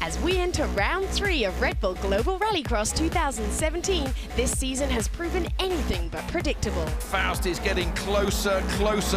As we enter round 3 of Red Bull Global Rallycross 2017, this season has proven anything but predictable. Faust is getting closer,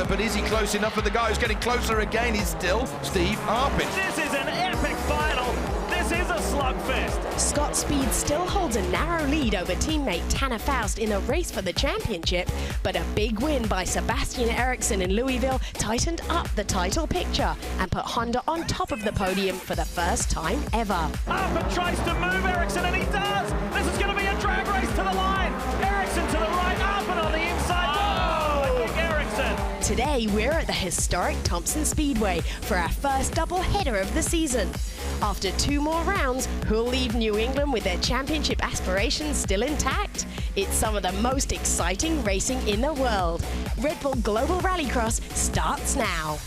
but is he close enough? For the guy who's getting closer again is still Steve Arpin. This is an epic final. This is a slugfest. Scott Speed still holds a narrow lead over teammate Tanner Faust in the race for the championship, but a big win by Sebastian Eriksson in Louisville tightened up the title picture and put Honda on top of the podium for the first time ever. Arpin tries to move Eriksson, and he does. This is going to be a drag race to the line. Eriksson to the right, Arpin on the inside. Oh, Eriksson. Today, we're at the historic Thompson Speedway for our first double-header of the season. After 2 more rounds, who'll leave New England with their championship aspirations still intact? It's some of the most exciting racing in the world. Red Bull Global Rallycross starts now.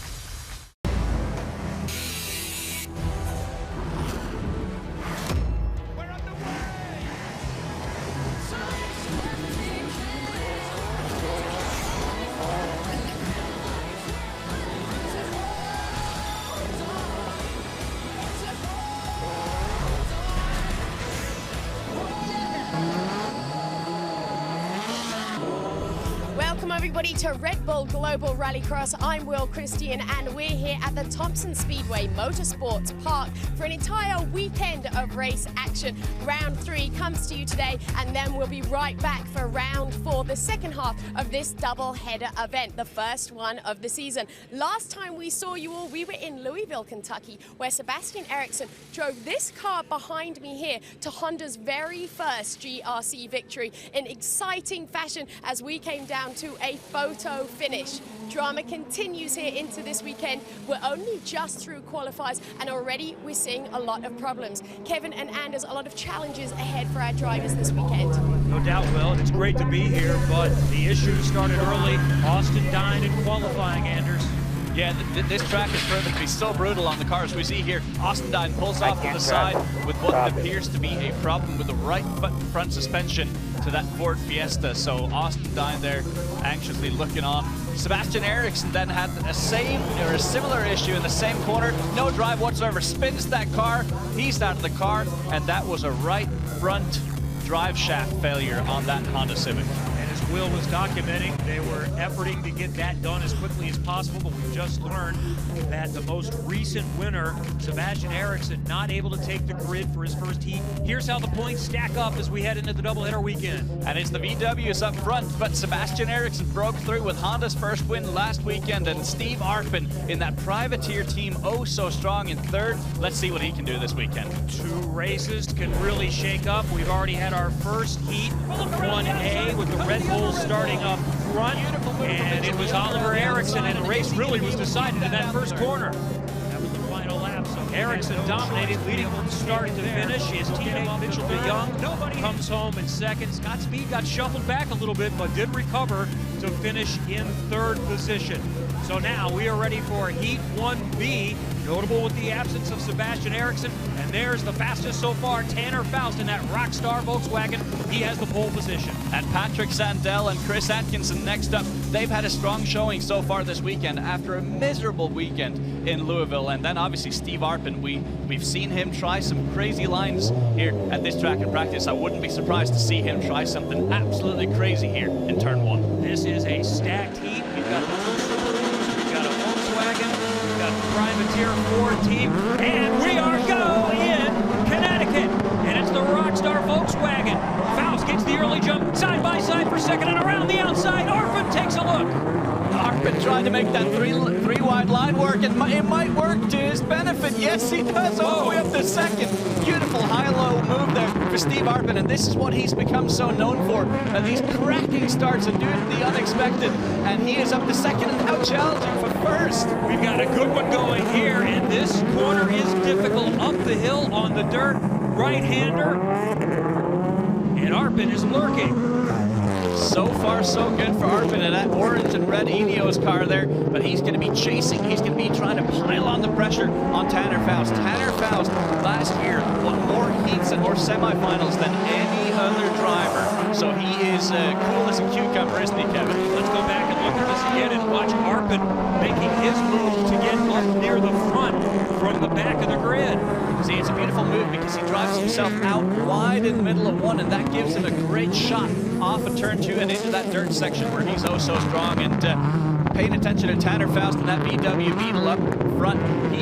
Welcome everybody to Red Bull Global Rallycross. I'm Will Christian and we're here at the Thompson Speedway Motorsports Park for an entire weekend of race action. Round 3 comes to you today and then we'll be right back for round 4, the second half of this double-header event, the first one of the season. Last time we saw you all, we were in Louisville, Kentucky, where Sebastian Eriksson drove this car behind me here to Honda's very first GRC victory in exciting fashion as we came down to a photo finish. Drama continues here into this weekend. We're only just through qualifiers and already we're seeing a lot of problems. Kevin and Anders, a lot of challenges ahead for our drivers this weekend. No doubt, Will. It's great to be here, but the issues started early. Austin dined in qualifying, Anders. Yeah, this track is proven to be so brutal on the cars. We see here, Austin Dine pulls off to the side with what appears to be a problem with the right front suspension to that Ford Fiesta. So Austin Dine there anxiously looking on. Sebastian Eriksson then had a similar issue in the same corner. No drive whatsoever, spins that car. He's out of the car, and that was a right front drive shaft failure on that Honda Civic. Will was documenting, they were efforting to get that done as quickly as possible, but we just learned that the most recent winner, Sebastian Eriksson, not able to take the grid for his first heat. Here's how the points stack up as we head into the doubleheader weekend. And it's the VWs up front, but Sebastian Eriksson broke through with Honda's first win last weekend, and Steve Arpin in that privateer team, oh so strong in third. Let's see what he can do this weekend. 2 races can really shake up. We've already had our first heat, 1A, with the Red Bull starting up front, and it was Oliver Eriksson, and the race really was decided in that first corner. That was the final lap, so Eriksson dominated, leading from start to finish. His teammate Mitchell DeYoung comes home in second. Scott Speed got shuffled back a little bit, but did recover to finish in 3rd position. So now we are ready for Heat 1B, notable with the absence of Sebastian Eriksson, and there's the fastest so far, Tanner Faust in that Rockstar Volkswagen. He has the pole position. And Patrick Sandell and Chris Atkinson next up. They've had a strong showing so far this weekend after a miserable weekend in Louisville. And then obviously Steve Arpin, we've seen him try some crazy lines here at this track in practice. I wouldn't be surprised to see him try something absolutely crazy here in turn 1. This is a stacked heat. We've got we've got a Volkswagen, we've got a privateer Ford team, and we are go in Connecticut, and it's the Rockstar Volkswagen. Faust gets the early jump, side by side for second, and around the outside, Arpin takes a look. Arpin trying to make that three wide line work, and it might work to his benefit. Yes, he does, all the way up to second. Beautiful high-low move there for Steve Arpin, and this is what he's become so known for. These cracking starts and doing the unexpected, and he is up to second, and now challenging for first. We've got a good one going here, and this corner is difficult. Up the hill on the dirt, right-hander, and Arpin is lurking. So far, so good for Arpin in that orange and red Ineos car there, but he's going to be chasing. He's going to be trying to pile on the pressure on Tanner Faust. Tanner Faust last year won more heats and more semifinals than any other driver. So he is cool as a cucumber, isn't he, Kevin? Let's go back and look at this again and watch Arpin making his move to get up near the front from the back of the grid. See, it's a beautiful move because he drives himself out wide in the middle of one, and that gives him a great shot off of turn 2 and into that dirt section where he's oh so strong. And paying attention to Tanner Faust and that VW Beetle up front, he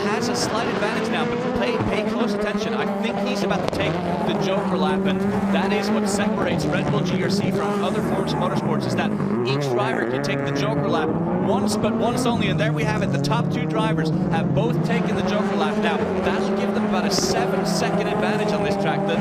has a slight advantage now, but pay close attention. I think he's about to take the Joker lap, and that is what separates Red Bull GRC from other forms of motorsports, is that each driver can take the Joker lap once, but once only, and there we have it. The top 2 drivers have both taken the Joker lap. Now, that'll give them about a 7-second advantage on this track. The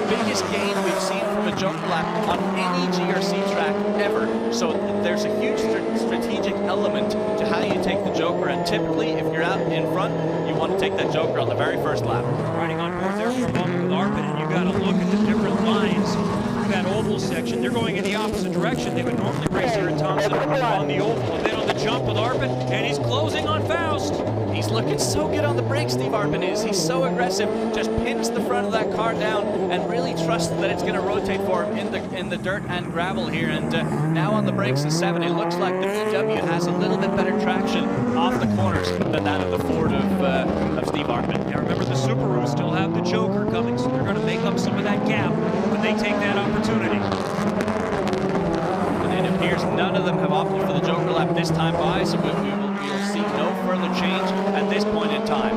biggest gain we've seen from a Joker lap on any GRC track ever. So there's a huge strategic element to how you take the Joker, and typically, if you're out in front, you want to take that Joker on the very first lap. Riding on board there for a moment with Arpin, and you got to look at the different lines through that oval section. They're going in the opposite direction. They would normally race here at Thompson on the oval, and then on the jump with Arpin, and he's closing on Faust. He's looking so good on the brakes, Steve Arpin is. He's so aggressive, just pins the front of that car down and really trusts that it's going to rotate for him in the dirt and gravel here. And now on the brakes in 7, it looks like the VW has a little bit better traction off the corners than that of the Ford of Steve Arpin. Now remember, the Subarus still have the Joker coming, so they're going to make up some of that gap when they take that opportunity. And it appears none of them have opted for the Joker lap this time by, so we'll see no further change at this point in time.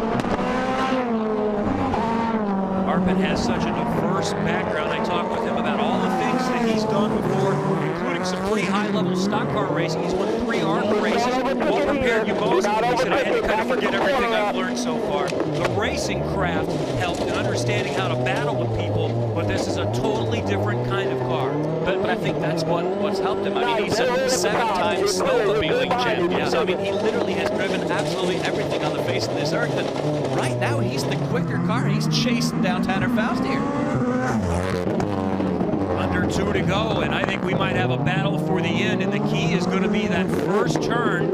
Arpin has such a diverse background. I talked with him about all the things that he's done before, including some pretty high-level stock car racing. He's won 3 ARCA races. What prepared you most? He said, I had to kind of forget everything I've learned so far. The racing craft helped in understanding how to battle with people, but this is a totally different kind of car. But I think that's what's helped him. I mean, he's a 7-time snowmobiling champion. So, I mean, he literally has driven absolutely everything on the face of this earth. And right now, he's the quicker car. He's chasing down Tanner Faust here. Under 2 to go, and I think we might have a battle for the end, and the key is going to be that first turn.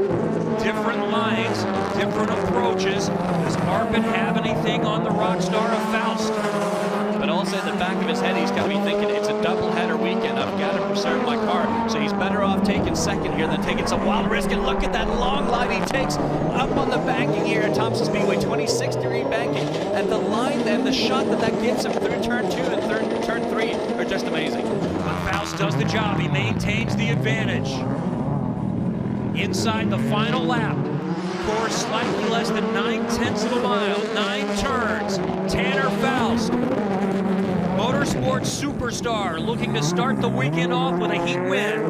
Different lines, different approaches. Does Arpin have anything on the rock star of Faust? But also in the back of his head, he's got to be thinking, it's a double-header weekend. I've got to preserve my car. So he's better off taking second here than taking some wild risk. And look at that long line he takes up on the banking here at Thompson Speedway, 26-degree banking. And the line then, the shot that gives him through turn 2 and turn 3 are just amazing. But Faust does the job. He maintains the advantage. Inside the final lap, course slightly less than 9/10 of a mile, 9 turns. Tanner Faust, motorsports superstar, looking to start the weekend off with a heat win.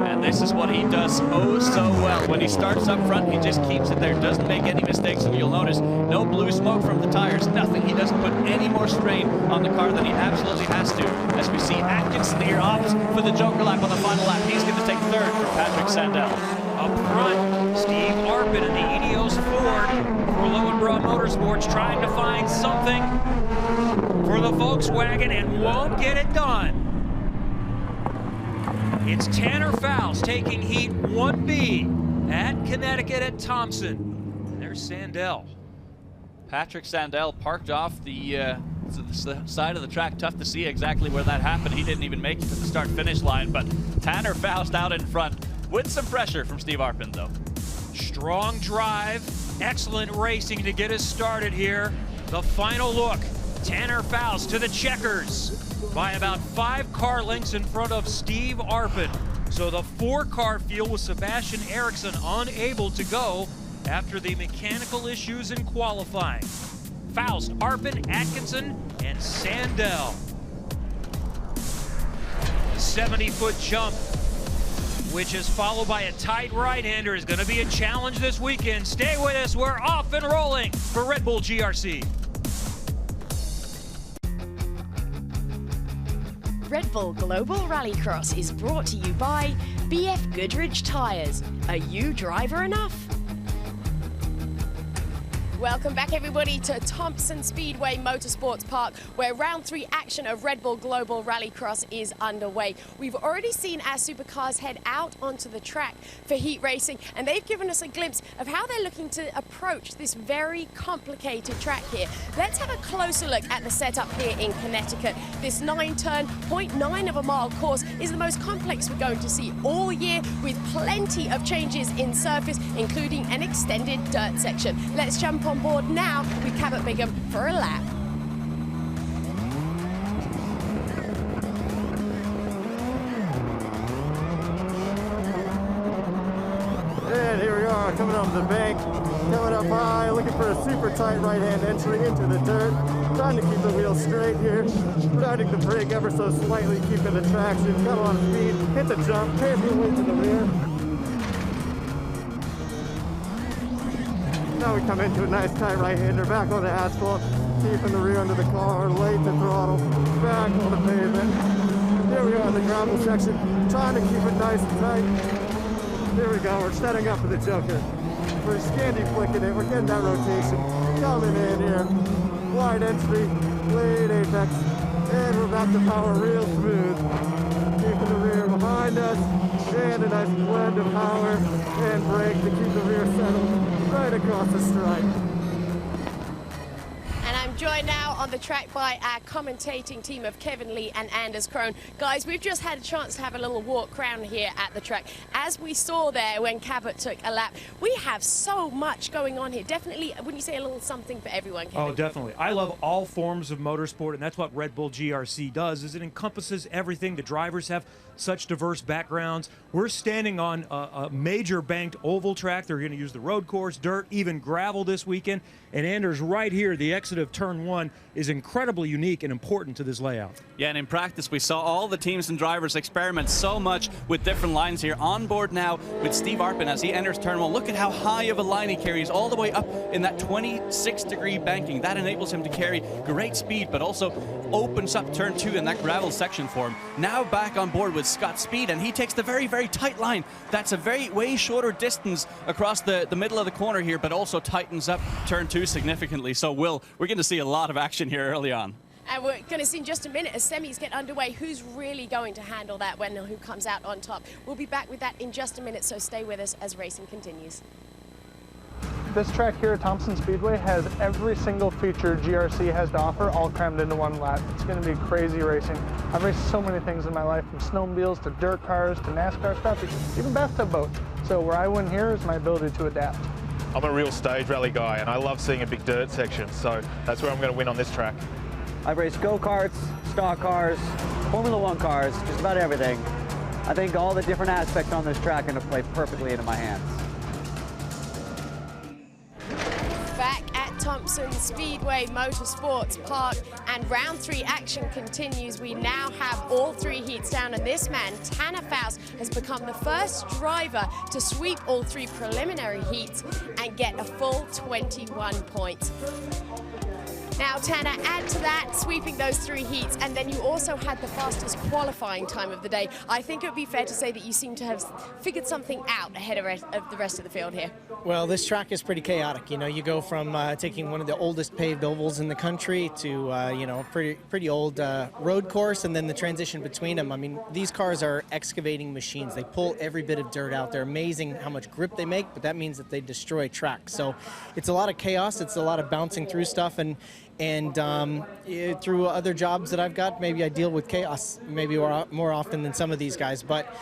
And this is what he does oh so well. When he starts up front, he just keeps it there, doesn't make any mistakes, and you'll notice no blue smoke from the tires, nothing. He doesn't put any more strain on the car than he absolutely has to. As we see Atkinson here opts for the Joker lap on the final lap. He's going to take 3rd from Patrick Sandell. Up front, Steve Arpin in the Ineos Ford for Lowenbrough Motorsports, trying to find something for the Volkswagen and won't get it done. It's Tanner Faust taking heat 1B at Connecticut at Thompson. And there's Sandell. Patrick Sandell parked off the side of the track. Tough to see exactly where that happened. He didn't even make it to the start-finish line, but Tanner Faust out in front with some pressure from Steve Arpin, though. Strong drive, excellent racing to get us started here. The final look, Tanner Faust to the checkers by about 5 car lengths in front of Steve Arpin. So the 4-car field with Sebastian Eriksson unable to go after the mechanical issues in qualifying. Faust, Arpin, Atkinson, and Sandell. 70-foot jump, which is followed by a tight right-hander, is going to be a challenge this weekend. Stay with us, we're off and rolling for Red Bull GRC. Red Bull Global Rallycross is brought to you by BF Goodrich Tires. Are you driver enough? Welcome back, everybody, to Thompson Speedway Motorsports Park, where round 3 action of Red Bull Global Rallycross is underway. We've already seen our supercars head out onto the track for heat racing, and they've given us a glimpse of how they're looking to approach this very complicated track here. Let's have a closer look at the setup here in Connecticut. This 9-turn, 0.9 of a mile course is the most complex we're going to see all year, with plenty of changes in surface, including an extended dirt section. Let's jump on board now with Cabot Bigham for a lap. And here we are, coming up the bank, coming up high, looking for a super tight right-hand entry into the dirt, trying to keep the wheel straight here, starting to brake ever so slightly, keeping the traction, got a lot of speed, hit the jump, paved the way to the rear. Now we come into a nice tight right-hander, back on the asphalt, keeping the rear under the car, late to throttle, back on the pavement. Here we are in the gravel section, trying to keep it nice and tight. Here we go, we're setting up for the Joker. We're scandy flicking it, we're getting that rotation. Coming in here, wide entry, late apex, and we're back to power real smooth. Keeping the rear behind us, and a nice blend of power and brake to keep the rear settled right across the stripe. And I'm joined now on the track by our commentating team of Kevin Lee and Anders Krohn. Guys, we've just had a chance to have a little walk around here at the track. As we saw there when Cabot took a lap, we have so much going on here. Definitely, wouldn't you say a little something for everyone, Kevin? Oh, definitely. I love all forms of motorsport, and that's what Red Bull GRC does, is it encompasses everything. The drivers have such diverse backgrounds. We're standing on a major banked oval track. They're going to use the road course, dirt, even gravel this weekend. And Anders, right here, the exit of turn 1 is incredibly unique and important to this layout. Yeah, and in practice, we saw all the teams and drivers experiment so much with different lines here. On board now with Steve Arpin as he enters turn 1. Look at how high of a line he carries all the way up in that 26-degree banking. That enables him to carry great speed, but also opens up turn 2 in that gravel section for him. Now back on board with Scott Speed, and he takes the very, very tight line. That's a way shorter distance across the middle of the corner here, but also tightens up turn 2 significantly. So, Will, we're going to see a lot of action here early on. And we're going to see in just a minute as semis get underway who's really going to handle that when who comes out on top. We'll be back with that in just a minute, so stay with us as racing continues. This track here at Thompson Speedway has every single feature GRC has to offer all crammed into one lap. It's going to be crazy racing. I've raced so many things in my life, from snowmobiles to dirt cars to NASCAR stuff, even bathtub boats. So where I win here is my ability to adapt. I'm a real stage rally guy, and I love seeing a big dirt section, so that's where I'm going to win on this track. I've raced go-karts, stock cars, Formula One cars, just about everything. I think all the different aspects on this track are going to play perfectly into my hands. Back at Thompson Speedway Motorsports Park, and round 3 action continues. We now have all 3 heats down, and this man, Tanner Faust, has become the first driver to sweep all 3 preliminary heats and get a full 21 points. Now, Tanner, add to that, sweeping those 3 heats, and then you also had the fastest qualifying time of the day. I think it would be fair to say that you seem to have figured something out ahead of the rest of the field here. Well, this track is pretty chaotic. You know, you go from taking one of the oldest paved ovals in the country to, you know, pretty old road course, and then the transition between them. I mean, these cars are excavating machines. They pull every bit of dirt out. They're amazing how much grip they make, but that means that they destroy track. So it's a lot of chaos. It's a lot of bouncing through stuff, and through other jobs that I've got, maybe I deal with chaos maybe more often than some of these guys, but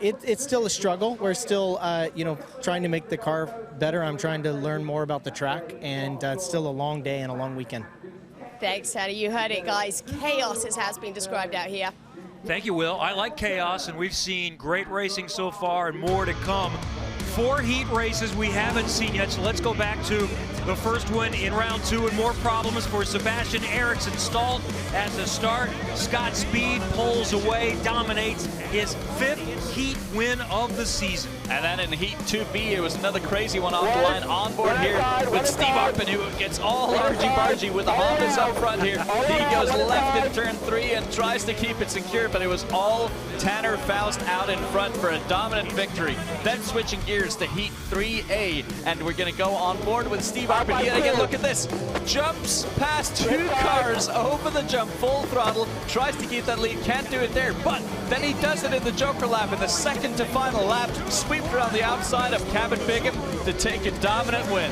it's still a struggle. We're still, you know, trying to make the car better. I'm trying to learn more about the track, and it's still a long day and a long weekend. Thanks, Tanner. You heard it, guys. Chaos, as has been described out here. Thank you, Will. I like chaos, and we've seen great racing so far and more to come. 4 heat races we haven't seen yet, so let's go back to the first one in round 2, and more problems for Sebastian Eriksson. Stalled at the start. Scott Speed pulls away, dominates his 5th heat win of the season. And then in Heat 2B, it was another crazy one off the line. On board here with Steve Arpin, who gets all argy-bargy with the Hondas up front here. He goes left in turn 3 and tries to keep it secure, but it was all Tanner Faust out in front for a dominant victory. Then switching gears to Heat 3A, and we're going to go on board with Steve Arpin. Yet again, look at this. Jumps past 2 cars over the jump, full throttle, tries to keep that lead, can't do it there, but then he does it in the Joker lap in the second to final lap, sweeps around the outside of Cabot Bigham to take a dominant win.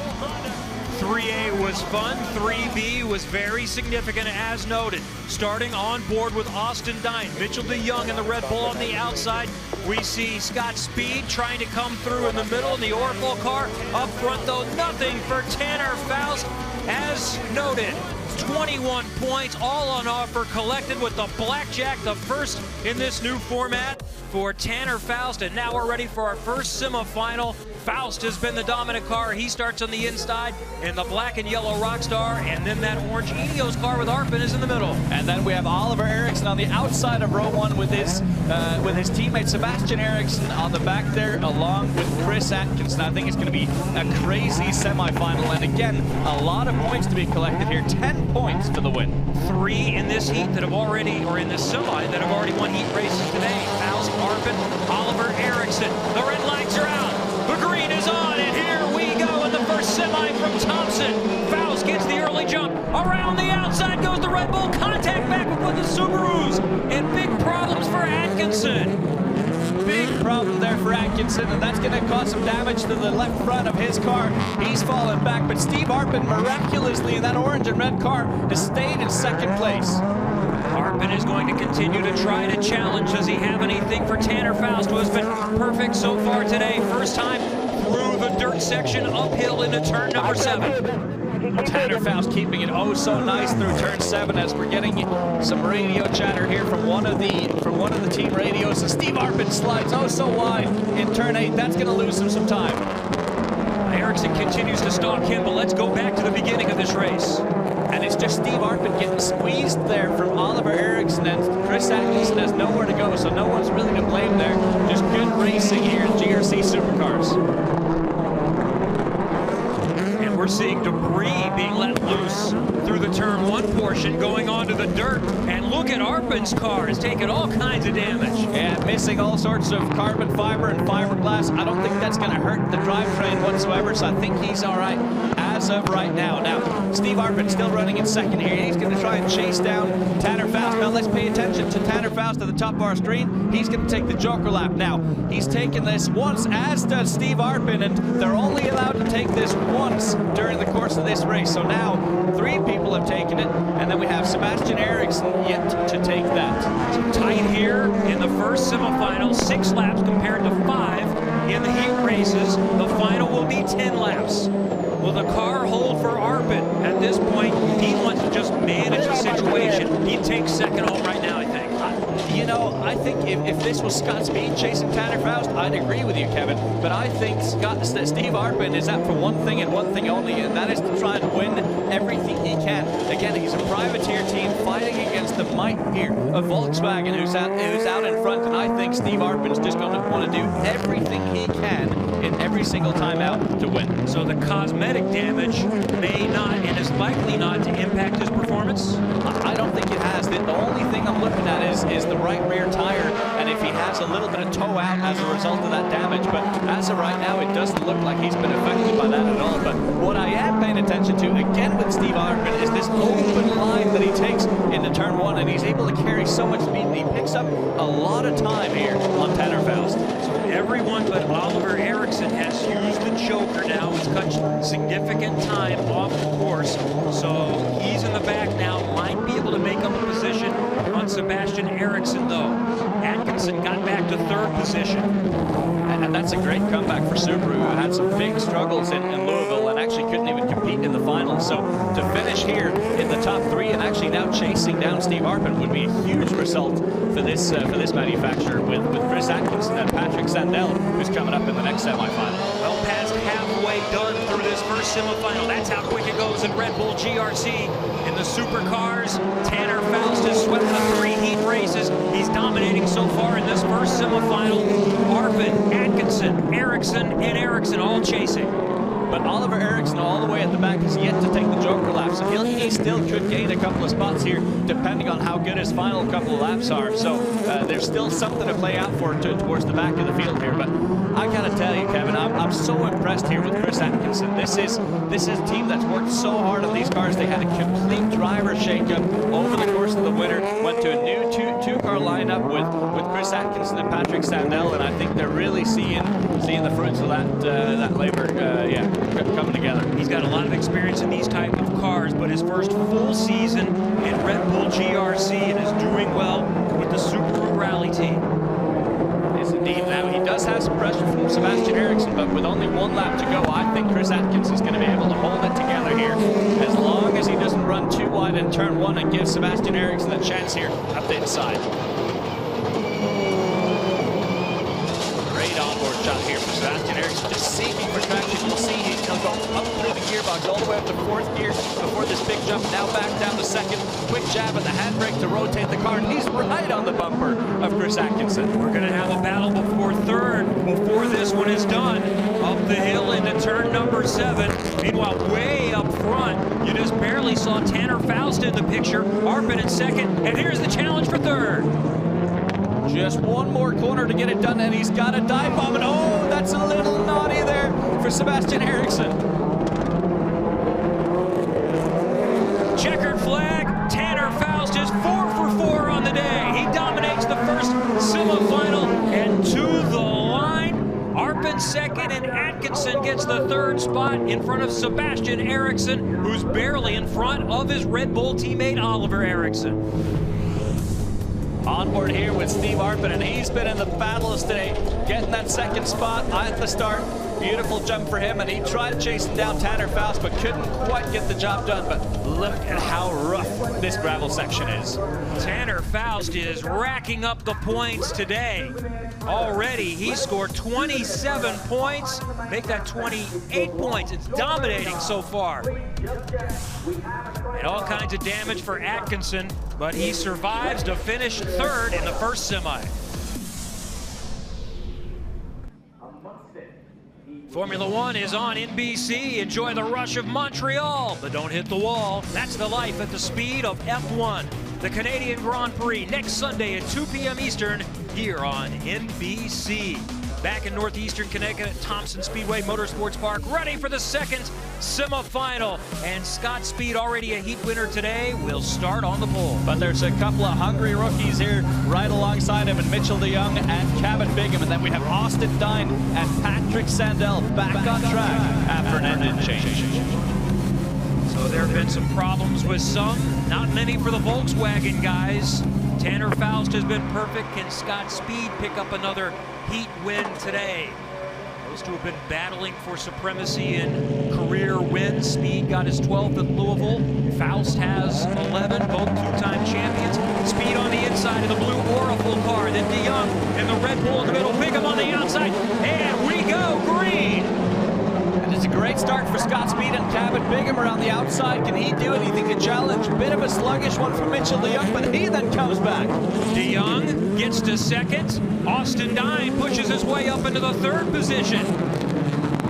3A was fun, 3B was very significant as noted. Starting on board with Austin Dine, Mitchell DeYoung in the Red Bull on the outside. We see Scott Speed trying to come through in the middle in the Oracle car. Up front though, nothing for Tanner Faust. As noted, 21 points all on offer, collected with the blackjack, the first in this new format for Tanner Faust. And now we're ready for our first semifinal. Faust has been the dominant car. He starts on the inside in the black and yellow Rockstar, and then that orange Ineos car with Arpin is in the middle. And then we have Oliver Eriksson on the outside of row one with his teammate Sebastian Eriksson on the back there, along with Chris Atkinson. I think it's going to be a crazy semifinal, and again, a lot of points to be collected here. 10 points for the win. 3 in this heat that have already, or in this semi, that have already won heat races today. Faust, Arpin, Oliver Eriksson. The red lights are out. The green is on, and here we go in the first semi from Thompson. Faust gets the early jump. Around the outside goes the Red Bull. Contact back with the Subarus. And big problems for Atkinson. Big problem there for Atkinson, and that's going to cause some damage to the left front of his car. He's fallen back, but Steve Arpin miraculously in that orange and red car has stayed in second place. Arpin is going to continue to try to challenge. Does he have anything for Tanner Faust, who has been perfect so far today? First time through the dirt section, uphill into turn number 7. Tanner Faust keeping it oh so nice through turn 7, as we're getting some radio chatter here from one of the team radios. And Steve Arpin slides oh so wide in turn 8. That's going to lose him some time. Eriksson continues to stalk him, but let's go back to the beginning of this race. And it's just Steve Arpin getting squeezed there from Oliver Eriksson, and Chris Atkinson has nowhere to go, so no one's really to blame there. Just good racing here in GRC Supercars. And we're seeing debris being let loose through the turn 1 portion, going onto the dirt. And look at Arpin's car, it's taken all kinds of damage. And missing all sorts of carbon fiber and fiberglass. I don't think that's going to hurt the drivetrain whatsoever, so I think he's all right as of right now. Now, Steve Arpin still running in second here. He's going to try and chase down Tanner Faust. Now, let's pay attention to Tanner Faust at the top of our screen. He's going to take the Joker lap. Now, he's taken this once, as does Steve Arpin, and they're only allowed to take this once during the course of this race. So now, 3 people have taken it, and then we have Sebastian Eriksson yet to take that. Tight here in the first semifinal, 6 laps compared to 5 in the heat races. The final will be 10 laps. Will the car hold for Arpin? At this point, he wants to just manage the situation. He'd take second home right now, I think. You know, I think if this was Scott Speed chasing Tanner Faust, I'd agree with you, Kevin. But I think Steve Arpin is out for one thing and one thing only, and that is to try and win everything he can. Again, he's a privateer team fighting against the might here of Volkswagen, who's out in front, and I think Steve Arpin's just going to want to do everything he can in every single time out to win. So the cosmetic damage may not, and is likely not, to impact his performance? I don't think it has. The only thing I'm looking at is the right rear tire, and if he has a little bit of toe out as a result of that damage. But as of right now, it doesn't look like he's been affected by that at all. But what I am paying attention to, again with Steve Arpin, is this open line that he takes into turn 1, and he's able to carry so much speed, and he picks up a lot of time here on Tanner Faust. So everyone but Oliver Eriksson has used the Joker now. It's cut significant time off the course. So he's in the back now, might be able to make up a position on Sebastian Eriksson though. Atkinson got back to 3rd position. And that's a great comeback for Subaru, who had some big struggles in Louisville and actually couldn't even compete in the finals. So to finish here in the top 3 and actually now chasing down Steve Arpin would be a huge result for this manufacturer with Chris Atkinson and Patrick Sandell, who's coming up in the next semifinal. Well past halfway done through this first semifinal. That's how quick it goes in Red Bull GRC. In the supercars, Tanner Faust has swept the 3 heat races. He's dominating so far in this first semifinal. Arpin, Atkinson, Eriksson, and Eriksson all chasing. But Oliver Eriksson all the way at the back has yet to take the Joker lap, so he still could gain a couple of spots here, depending on how good his final couple of laps are. So there's still something to play out for towards the back of the field here. But I gotta tell you, Kevin, I'm so impressed here with Chris Atkinson. This is a team that's worked so hard on these cars. They had a complete driver shakeup over the course of the winter. Went to a new two-car lineup with Chris Atkinson and Patrick Sandell, and I think they're really seeing the fruits of that labor. Coming together. He's He's got a lot of experience in these type of cars, but his first full season in Red Bull GRC and is doing well with the Subaru Rally team. Yes, indeed. Now, he does have some pressure from Sebastian Eriksson, but with only 1 lap to go, I think Chris Atkins is going to be able to hold it together here. As long as he doesn't run too wide in turn 1 and give Sebastian Eriksson a chance here up the inside. Great onboard shot here for Sebastian Eriksson, just seeking for traction. You'll see he'll go up through the gearbox all the way up to 4th gear before this big jump. Now back down to 2nd. Quick jab at the handbrake to rotate the car, and he's right on the bumper of Chris Atkinson. We're going to have a battle before 3rd, before this one is done. Up the hill into turn number 7. Meanwhile, way up front, you just barely saw Tanner Faust in the picture. Arpin in 2nd, and here's the challenge for 3rd. Just 1 more corner to get it done, and he's got a dive bomb, and oh, that's a little naughty there for Sebastian Eriksson. Checkered flag, Tanner Faust is 4 for 4 on the day. He dominates the first semifinal and to the line. Arpin 2nd, and Atkinson gets the 3rd spot in front of Sebastian Eriksson, who's barely in front of his Red Bull teammate Oliver Eriksson. Onboard here with Steve Arpin, and he's been in the battles today, getting that 2nd spot at the start. Beautiful jump for him, and he tried chasing down Tanner Faust, but couldn't quite get the job done. But look at how rough this gravel section is. Tanner Faust is racking up the points today. Already, he scored 27 points, make that 28 points. It's dominating so far. And all kinds of damage for Atkinson, but he survives to finish 3rd in the first semi. Formula One is on NBC. Enjoy the rush of Montreal, but don't hit the wall. That's the life at the speed of F1. The Canadian Grand Prix next Sunday at 2 p.m. Eastern here on NBC. Back in northeastern Connecticut at Thompson Speedway Motorsports Park, ready for the 2nd semifinal. And Scott Speed, already a heat winner today, will start on the pole. But there's a couple of hungry rookies here right alongside him, and Mitchell DeYoung and Cabot Bigham. And then we have Austin Dine and Patrick Sandell back on track after an engine change. So there have been some problems with some, not many for the Volkswagen guys. Tanner Faust has been perfect. Can Scott Speed pick up another heat win today? Those two have been battling for supremacy in career wins. Speed got his 12th at Louisville. Faust has 11, both 2-time champions. Speed on the inside of the blue Oracle car. Then DeYoung in the Red Bull in the middle. Bigham on the outside. And we go green. And it's a great start for Scott Speed, and Cabot Bigham around the outside. Can he do anything to challenge? Bit of a sluggish one from Mitchell DeYoung, but he then comes back. DeYoung gets to 2nd. Austin Dine pushes his way up into the 3rd position.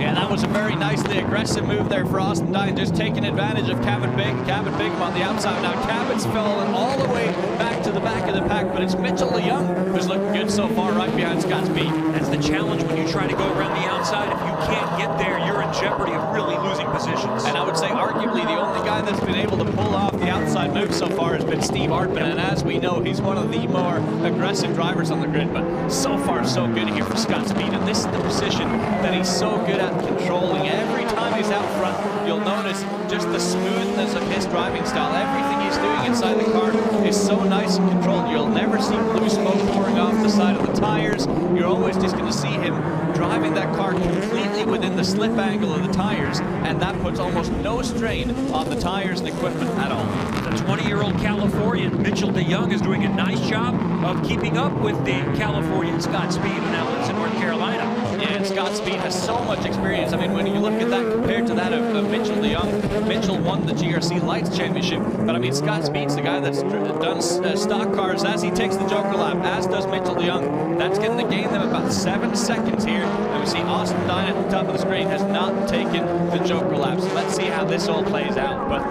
Yeah, that was a very nicely aggressive move there for Austin Dine, just taking advantage of Cabot Bigham on the outside. Now Cabot's fallen all the way back to the back of the pack, but it's Mitchell DeYoung who's looking good so far, right behind Scott Speed. That's the challenge when you try to go around the outside. If you can't get there, you're in jeopardy of really losing positions. And I would say arguably the only guy that's been able to pull off the outside move so far has been Steve Arpin, and as we know, he's one of the more aggressive drivers on the grid, but so far so good here for Scott Speed, and this is the position that he's so good at controlling. Every time he's out front, you'll notice just the smoothness of his driving style. Everything he's doing inside the car is so nice and controlled. You'll never see blue smoke pouring off the side of the tires. You're always just going to see him driving that car completely within the slip angle of the tires, and that puts almost no strain on the tires and equipment at all. The 20-year-old Californian Mitchell DeYoung is doing a nice job of keeping up with the Californian Scott Speed, who now lives in North Carolina. Yeah, and Scott Speed has so much experience. I mean, when you look at that compared to that of Mitchell DeYoung, Mitchell won the GRC Lights Championship, but I mean, Scott Speed's the guy that's done stock cars as he takes the Joker lap, as does Mitchell DeYoung. That's going to gain them about 7 seconds here, and we see Austin Dine at the top of the screen has not taken the Joker lap, so let's see how this all plays out. But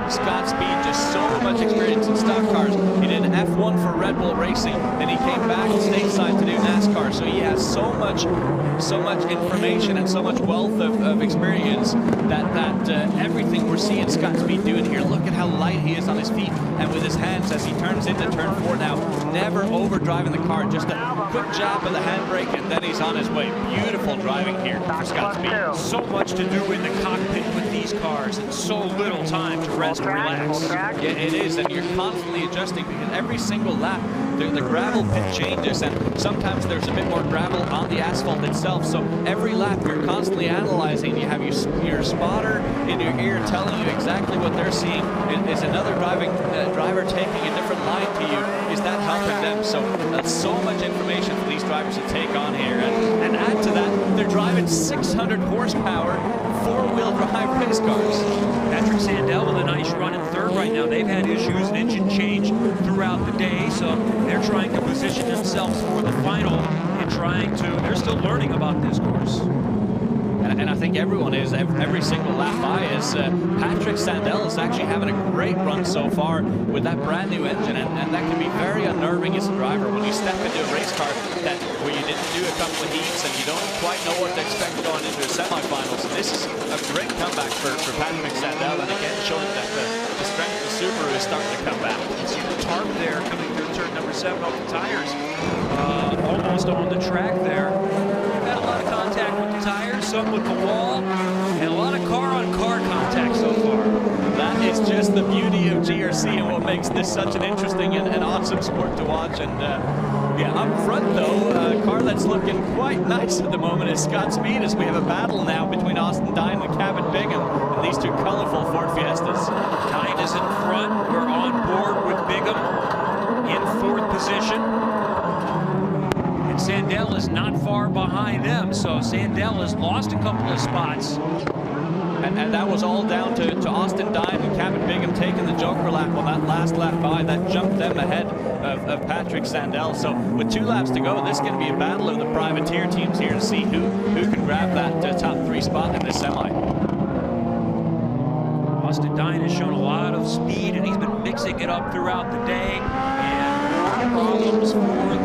Scott Speed, just so much experience in stock cars. He did an F1 for Red Bull Racing, then he came back stateside to do NASCAR, so he has so much information and so much wealth of experience that everything we're seeing Scott Speed doing here, look at how light he is on his feet and with his hands as he turns into turn 4 now, never overdriving the car, just a quick jab of the handbrake and then he's on his way. Beautiful driving here for Scott Speed. So much to do in the cockpit with these cars and so little time to rest and relax. Yeah, it is, and you're constantly adjusting because every single lap the gravel pit changes, and sometimes there's a bit more gravel on the asphalt itself. So every lap you're constantly analyzing. You have your spotter in your ear telling you exactly what they're seeing. Is another driver taking a different line to you? Is that helping them? So that's so much information for these drivers to take on here, and add to that, they're driving 600 horsepower four-wheel drive race cars. Patrick Sandell with a nice run in third right now. They've had issues, an engine change throughout the day, so they're trying to position themselves for the final and they're still learning about this course. And I think everyone is, every single lap by is. Patrick Sandell is actually having a great run so far with that brand new engine, and that can be very unnerving as a driver when you step into a race car where you didn't do a couple of heats and you don't quite know what to expect going into the semifinals. And this is a great comeback for Patrick Sandell, and again showing that the strength of the Subaru is starting to come back. You see the tarp there coming through turn number 7 off the tires, almost on the track there. Had a lot of contact with the tires, some with the wall, and a lot of car-on-car contact so far. That is just the beauty of GRC and what makes this such an interesting and awesome sport to watch. And yeah, up front though, a car that's looking quite nice at the moment is Scott Speed, as we have a battle now between Austin Dine and Cabot Bigham, and these two colorful Ford Fiestas. Dine is in front. We're on board with Bigham in 4th position. Sandell is not far behind them, so Sandell has lost a couple of spots. And that was all down to Austin Dine and Cabot Bigham taking the Joker lap on that last lap by. That jumped them ahead of Patrick Sandell. So with 2 laps to go, this is going to be a battle of the privateer teams here to see who can grab that top 3 spot in this semi. Austin Dine has shown a lot of speed, and he's been mixing it up throughout the day. And problems for the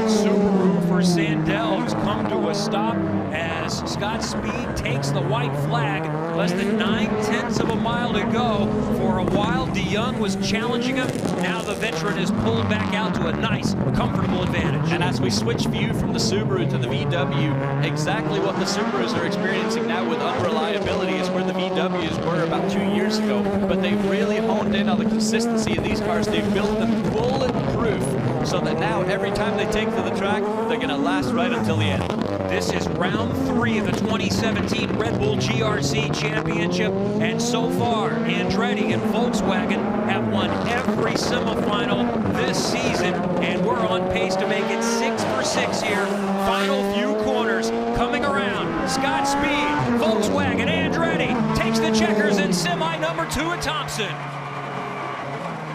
Subaru for Sandell, who's come to a stop as Scott Speed takes the white flag. Less than 9/10 of a mile to go. For a while, DeYoung was challenging him. Now the veteran is pulled back out to a nice, comfortable advantage. And as we switch view from the Subaru to the VW, exactly what the Subarus are experiencing now with unreliability is where the VWs were about 2 years ago. But they've really honed in on the consistency of these cars. They've built them bulletproof so that now every time they take to the track, they're going to last right until the end. This is round 3 of the 2017 Red Bull GRC Championship, and so far, Andretti and Volkswagen have won every semifinal this season, and we're on pace to make it 6 for 6 here. Final few corners coming around. Scott Speed, Volkswagen, Andretti takes the checkers in semi number 2 at Thompson.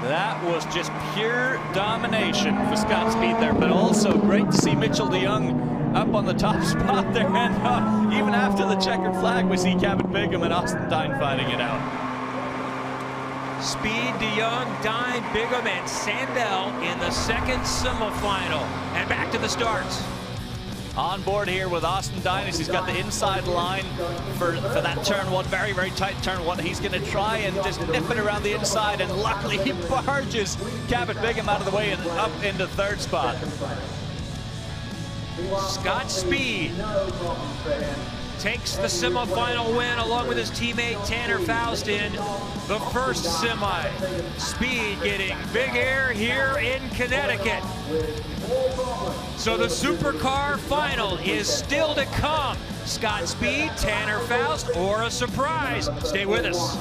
That was just pure domination for Scott Speed there, but also great to see Mitchell DeYoung up on the top spot there. And even after the checkered flag, we see Cabot Bigham and Austin Dine fighting it out. Speed, DeYoung, Dine, Bigham, and Sandell in the 2nd semifinal. And back to the starts. On board here with Austin Dine, he's got the inside line for that turn 1, very, very tight turn 1. He's going to try and just nip it around the inside, and luckily he barges Cabot Bigham out of the way and up into 3rd spot. Scott Speed takes the semifinal win along with his teammate Tanner Faust in the 1st semi. Speed getting big air here in Connecticut. So the supercar final is still to come. Scott Speed, Tanner Faust, or a surprise. Stay with us.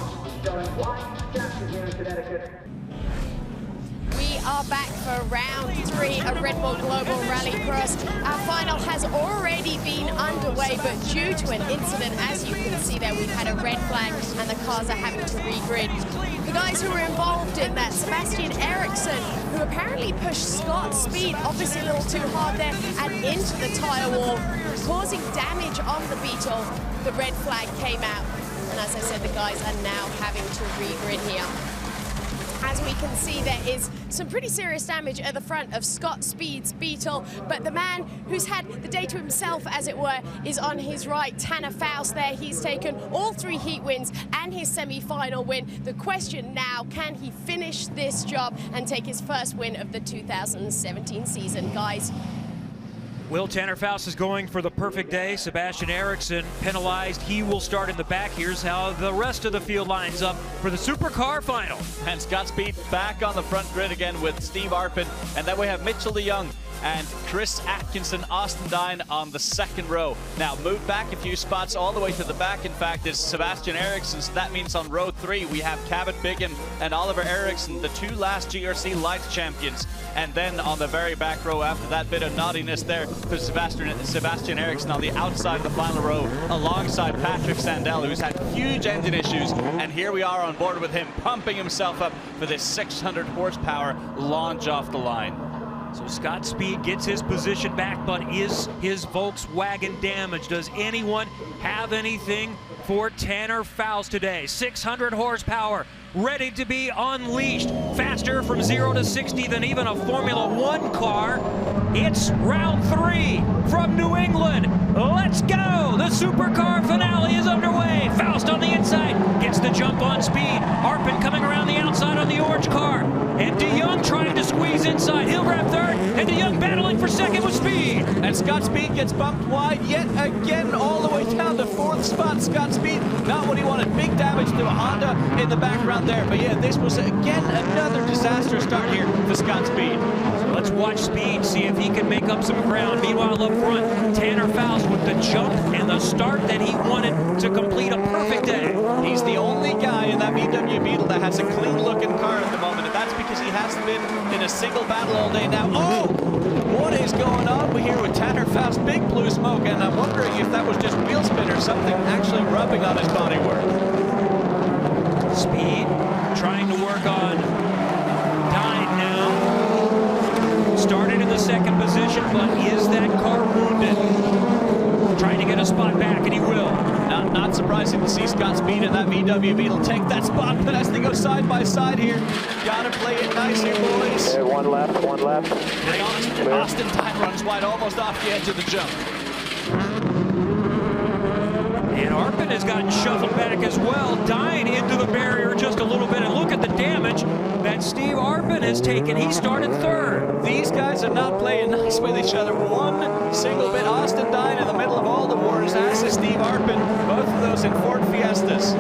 We are back for round 3 of Red Bull Global Rallycross. Our final has already been underway, but due to an incident, as you can see there, we've had a red flag and the cars are having to regrid. The guys who were involved in that, Sebastian Eriksson, who apparently pushed Scott Speed, obviously a little too hard there, and into the tire wall, causing damage on the Beetle. The red flag came out, and as I said, the guys are now having to regrid here. As we can see, there is some pretty serious damage at the front of Scott Speed's Beetle, but the man who's had the day to himself, as it were, is on his right, Tanner Faust there. He's taken all 3 heat wins and his semi-final win. The question now, can he finish this job and take his first win of the 2017 season? Guys, Will Tanner Faust is going for the perfect day. Sebastian Eriksson penalized. He will start in the back. Here's how the rest of the field lines up for the Supercar final. And Scott Speed back on the front grid again with Steve Arpin. And then we have Mitchell DeYoung and Chris Atkinson, Austin Dine on the second row. Now move back a few spots all the way to the back, in fact, is Sebastian Eriksson. So that means on row 3 we have Cabot Bigham and Oliver Eriksson, the 2 last GRC Lights champions. And then on the very back row, after that bit of naughtiness there, for Sebastian Eriksson on the outside of the final row alongside Patrick Sandell, who's had huge engine issues. And here we are on board with him, pumping himself up for this 600 horsepower launch off the line. So Scott Speed gets his position back, but is his Volkswagen damaged? Does anyone have anything for Tanner Faust today? 600 horsepower, ready to be unleashed. Faster from 0 to 60 than even a Formula One car. It's round 3 from New England. Let's go! The Supercar finale is underway. Faust on the inside, gets the jump on Speed. Arpin coming around the outside on the orange car. And DeYoung trying to squeeze inside. He'll grab third, and DeYoung battling for second with Speed. And Scott Speed gets bumped wide yet again, all the way down to 4th spot. Scott Speed, not what he wanted. Big damage to a Honda in the background there. But yeah, this was again another disastrous start here for Scott Speed. So let's watch Speed, see if he can make up some ground. Meanwhile, up front, Tanner Faust with the jump and the start that he wanted to complete a perfect day. He's the only guy in that VW Beetle that has a clean-looking car at the moment, and that's because he hasn't been in a single battle all day now. Oh! What is going on here with Tanner Faust? Big blue smoke, and I'm wondering if that was just wheel spin or something actually rubbing on his bodywork. Speed trying to work on Dine now. Started in the second position, but is that car wounded? Trying to get a spot back, and he will. Not surprising to see Scott Speed in that VW Beetle take that spot, but as they go side by side here, gotta play it nice here, boys. Okay, one left. Austin Dine runs wide, almost off the edge of the jump. And Arpin has gotten shuffled back as well. Dine into the barrier just a little bit, and look at the damage that Steve Arpin has taken. He started 3rd. These guys are not playing nice with each other. One single bit. Austin Dine in the middle of all the wars, as is Steve Arpin. Both of those in Ford Fiestas.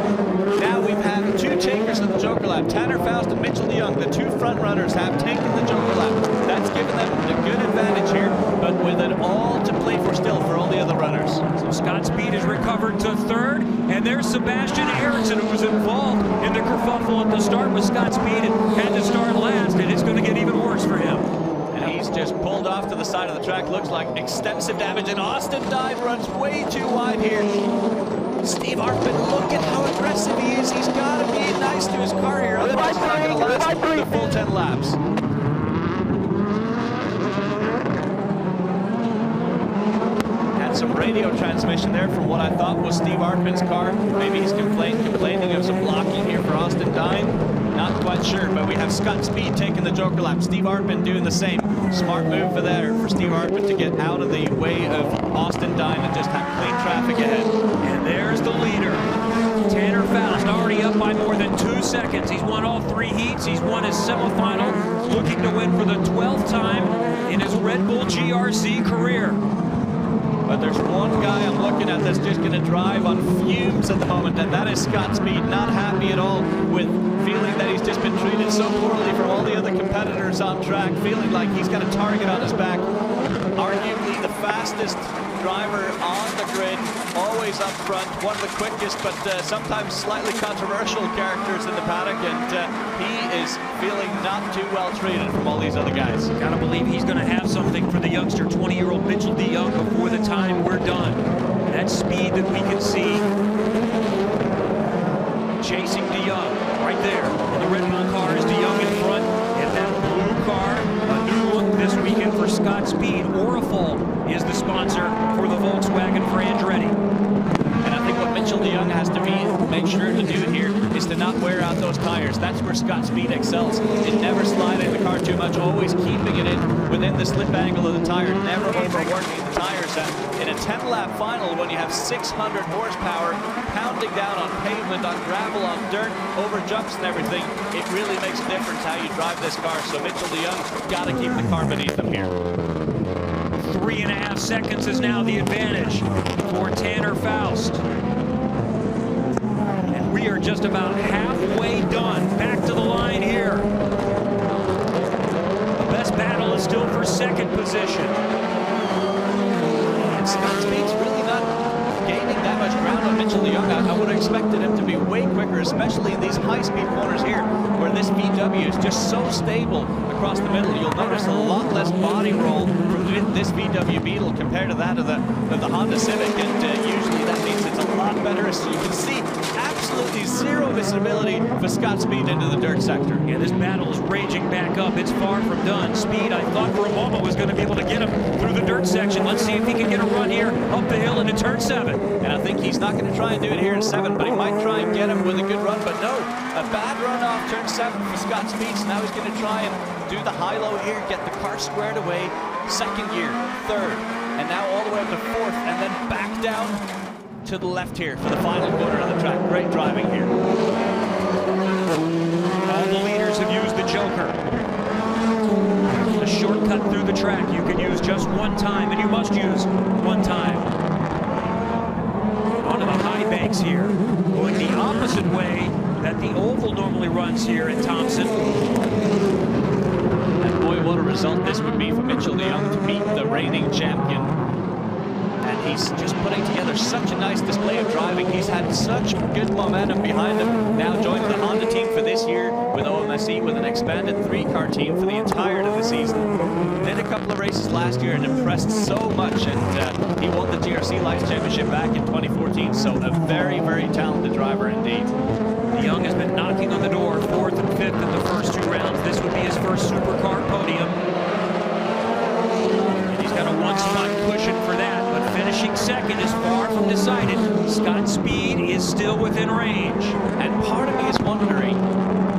Now we've had 2 takers of the Joker Lap. Tanner Faust and Mitchell DeYoung, the 2 front runners, have taken the Joker Lap. That's given them a good advantage here, but with it all to play for still for all the other runners. So Scott Speed has recovered to 3rd, and there's Sebastian Eriksson, who was involved in the kerfuffle at the start with Scott Speed and had to start last, and it's going to get even worse for him. And he's just pulled off to the side of the track. Looks like extensive damage, and Austin Dine runs way too wide here. Steve Arpin, look at how aggressive he is. He's got to be nice to his car here. Otherwise, he's not going to last the full 10 laps. Had some radio transmission there from what I thought was Steve Arpin's car. Maybe he's complaining of some blocking here for Austin Dine. Not quite sure, but we have Scott Speed taking the Joker Lap. Steve Arpin doing the same. Smart move for Steve Arpin to get out of the way of Austin Dine and just have clean traffic ahead. And there's the leader. Tanner Faust already up by more than 2 seconds. He's won all 3 heats. He's won his semifinal, looking to win for the 12th time in his Red Bull GRC career. But there's one guy I'm looking at that's just going to drive on fumes at the moment, and that is Scott Speed. Not happy at all with feeling that he's just been treated so poorly from all the other competitors on track, feeling like he's got a target on his back. Arguably the fastest driver on the grid, always up front, one of the quickest but sometimes slightly controversial characters in the paddock, and he is feeling not too well treated from all these other guys. Gotta believe he's gonna have something for the youngster, 20-year-old Mitchell DeYoung, before the time we're done. That speed that we can see chasing DeYoung right there. And the Red Bull car is DeYoung in front, and that blue car, a new look this weekend for Scott Speed. Orifol is the sponsor for the Volkswagen for Andretti. And I think what Mitchell DeYoung has to make sure to do here is to not wear out those tires. That's where Scott Speed excels in never sliding the car too much, always keeping it in within the slip angle of the tire, never overworking the tires. And in a 10-lap final, when you have 600 horsepower pounding down on pavement, on gravel, on dirt, over jumps and everything, it really makes a difference how you drive this car. So Mitchell DeYoung got to keep the car beneath him here. 3.5 seconds is now the advantage for Tanner Faust. And we are just about halfway done. Back to the line here. The best battle is still for second position. And Scott Speed's really not gaining that much ground on Mitchell DeYoung. I would have expected him to be way quicker, especially in these high-speed corners here, where this VW is just so stable across the middle. You'll notice a lot less body roll from this VW Beetle compared to that of the Honda Civic, and usually that means it's a lot better. As you can see, absolutely zero visibility for Scott Speed into the dirt sector. Yeah, this battle is raging back up. It's far from done. Speed, I thought for a moment, was going to be able to get him through the dirt section. Let's see if he can get a run here up the hill into turn 7. And I think he's not going to try and do it here in 7, but he might try and get him with a good run. But no, a bad run off turn 7 for Scott Speed. So now he's going to try and do the high-low here, get the car squared away. Second gear, third, and now all the way up to 4th, and then back down to the left here for the final corner of the track. Great driving here. All the leaders have used the Joker. A shortcut through the track you can use just one time, and you must use one time. Onto the high banks here, going the opposite way that the oval normally runs here at Thompson. And boy, what a result this would be for Mitchell DeYoung to beat the reigning champion. And he's just putting together such a nice display of driving. He's had such good momentum behind him. Now joined the Honda team for this year with OMSE, with an expanded 3-car team for the entirety of the season. Did a couple of races last year and impressed so much, and he won the GRC Lights Championship back in 2014, so a very, very talented driver indeed. DeYoung has been knocking on the door, 4th and 5th in the first 2 rounds. This would be his first supercar podium. And he's got a 1-spot cushion for that, but finishing second is far from decided. Scott Speed is still within range. And part of me is wondering,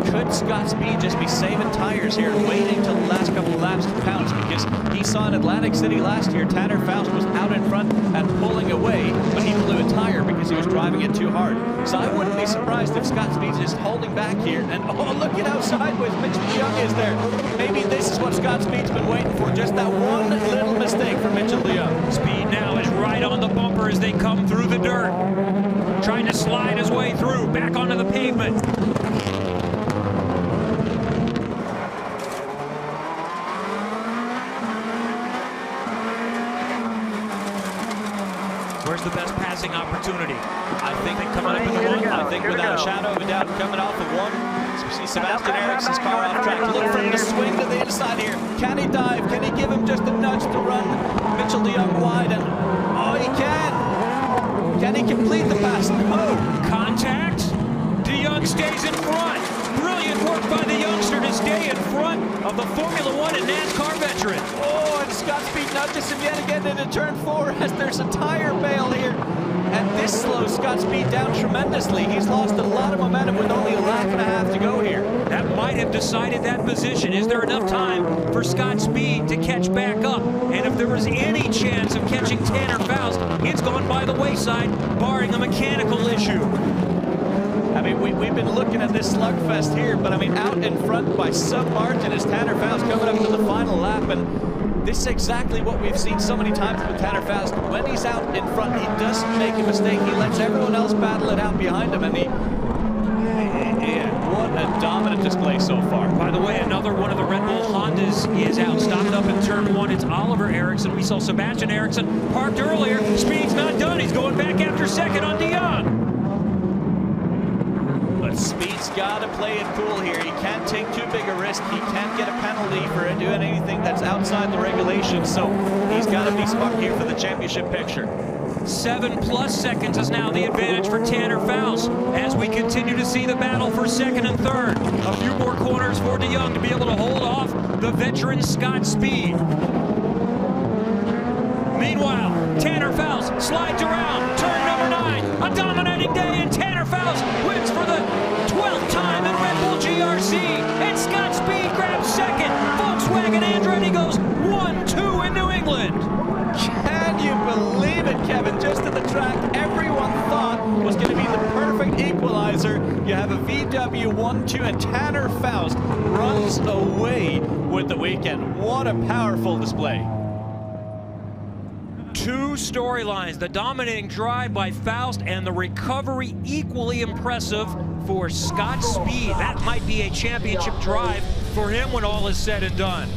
could Scott Speed just be saving tires here and waiting till the last couple of laps to pounce? Because he saw in Atlantic City last year, Tanner Faust was out in front and pulling away, but he blew a tire because he was driving it too hard. So I wouldn't be surprised if Scott Speed is holding back here. And oh, look at how sideways Mitchell DeYoung is there. Maybe this is what Scott Speed's been waiting for, just that one little mistake for Mitchell DeYoung. Speed now is right on the bumper as they come through the dirt. Trying to slide his way through, back onto the pavement. Where's the best passing opportunity? I think coming up in the 1, I think without a shadow of a doubt coming off of 1. See Sebastian Ericsson's car off track. Look for him to swing to the inside here. Can he dive? Can he give him just a nudge to run Mitchell DeYoung wide? And oh, he can. Can he complete the pass? No. Contact. DeYoung stays in front. Brilliant work by the youngster to stay in front of the Formula 1 and NASCAR veteran. Oh, and Scott Speed nudges him yet again into turn 4 as there's a tire bail here. And this slows Scott Speed down tremendously. He's lost a lot of momentum with only a lap and a half to go here. That might have decided that position. Is there enough time for Scott Speed to catch back up? And if there was any chance of catching Tanner Faust, it's gone by the wayside, barring a mechanical issue. I mean, we've been looking at this slugfest here, but I mean, out in front by some margin is Tanner Faust coming up to the final lap, and this is exactly what we've seen so many times with Tanner Faust. When he's out in front, he doesn't make a mistake. He lets everyone else battle it out behind him, and what a dominant display so far. By the way, another one of the Red Bull Hondas is out, stopped up in turn 1. It's Oliver Ericsson. We saw Sebastian Ericsson parked earlier. Speed's not done. He's going back after second on DeYoung. But Speed's got to play it cool here. He can't take too big a risk. He can't get a penalty for doing anything that's outside the regulations. So he's got to be smart here for the championship picture. 7+ seconds is now the advantage for Tanner Faust as we continue to see the battle for second and third. A few more corners for DeYoung to be able to hold off the veteran Scott Speed. Meanwhile, Tanner Faust slides around turn number 9. A dominating day, and Tanner Faust wins for the 12th time in Red Bull GRC. And Scott Speed grabs second. Volkswagen Andretti goes 1-2 in New England. Can you believe it, Kevin? Just at the track, everyone thought was going to be the perfect equalizer. You have a VW 1-2, and Tanner Faust runs away with the weekend. What a powerful display. Two storylines, the dominating drive by Faust and the recovery equally impressive for Scott Speed. That might be a championship drive for him when all is said and done.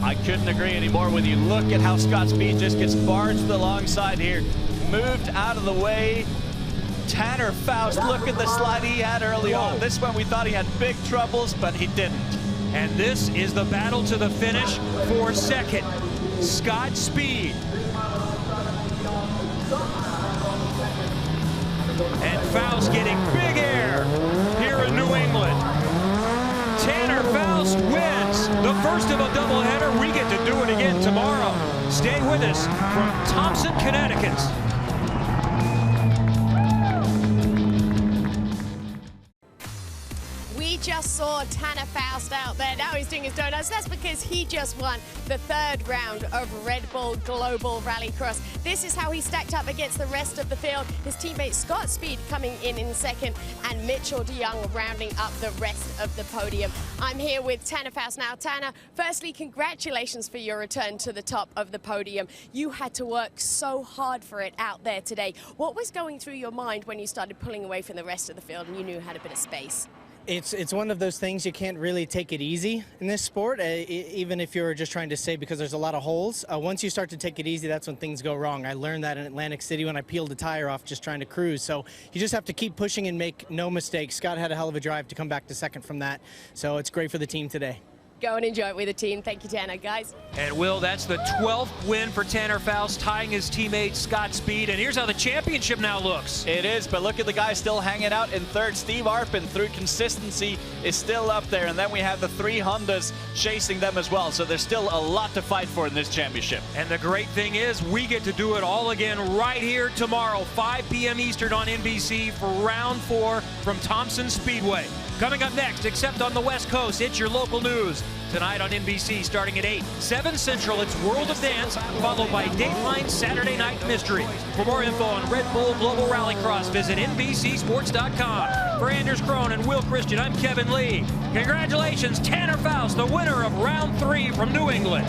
I couldn't agree anymore with you. Look at how Scott Speed just gets barged alongside here, moved out of the way. Tanner Faust, look at the slide he had early on. This one we thought he had big troubles, but he didn't. And this is the battle to the finish for second. Scott Speed. And Faust getting big air here in New England. Tanner Faust wins the first of a doubleheader. We get to do it again tomorrow. Stay with us from Thompson, Connecticut. We just saw Tanner Faust out there. Now he's doing his donuts. That's because he just won the third round of Red Bull Global Rallycross. This is how he stacked up against the rest of the field. His teammate Scott Speed coming in second, and Mitchell DeYoung rounding up the rest of the podium. I'm here with Tanner Faust now. Tanner, firstly, congratulations for your return to the top of the podium. You had to work so hard for it out there today. What was going through your mind when you started pulling away from the rest of the field and you knew you had a bit of space? It's one of those things you can't really take it easy in this sport, even if you're just trying to say, because there's a lot of holes. Once you start to take it easy, that's when things go wrong. I learned that in Atlantic City when I peeled a tire off just trying to cruise. So you just have to keep pushing and make no mistakes. Scott had a hell of a drive to come back to second from that. So it's great for the team today. Go and enjoy it with the team. Thank you, Tanner, guys. And Will, that's the 12th win for Tanner Faust, tying his teammate Scott Speed. And here's how the championship now looks. It is, but look at the guy still hanging out in third. Steve Arpin, through consistency, is still up there. And then we have the 3 Hondas chasing them as well. So there's still a lot to fight for in this championship. And the great thing is we get to do it all again right here tomorrow, 5 p.m. Eastern on NBC for round 4 from Thompson Speedway. Coming up next, except on the West Coast, it's your local news. Tonight on NBC, starting at 8, 7 Central, it's World of Dance, followed by Dateline Saturday Night Mystery. For more info on Red Bull Global Rallycross, visit NBCSports.com. For Anders Krohn and Will Christian, I'm Kevin Lee. Congratulations, Tanner Faust, the winner of round 3 from New England.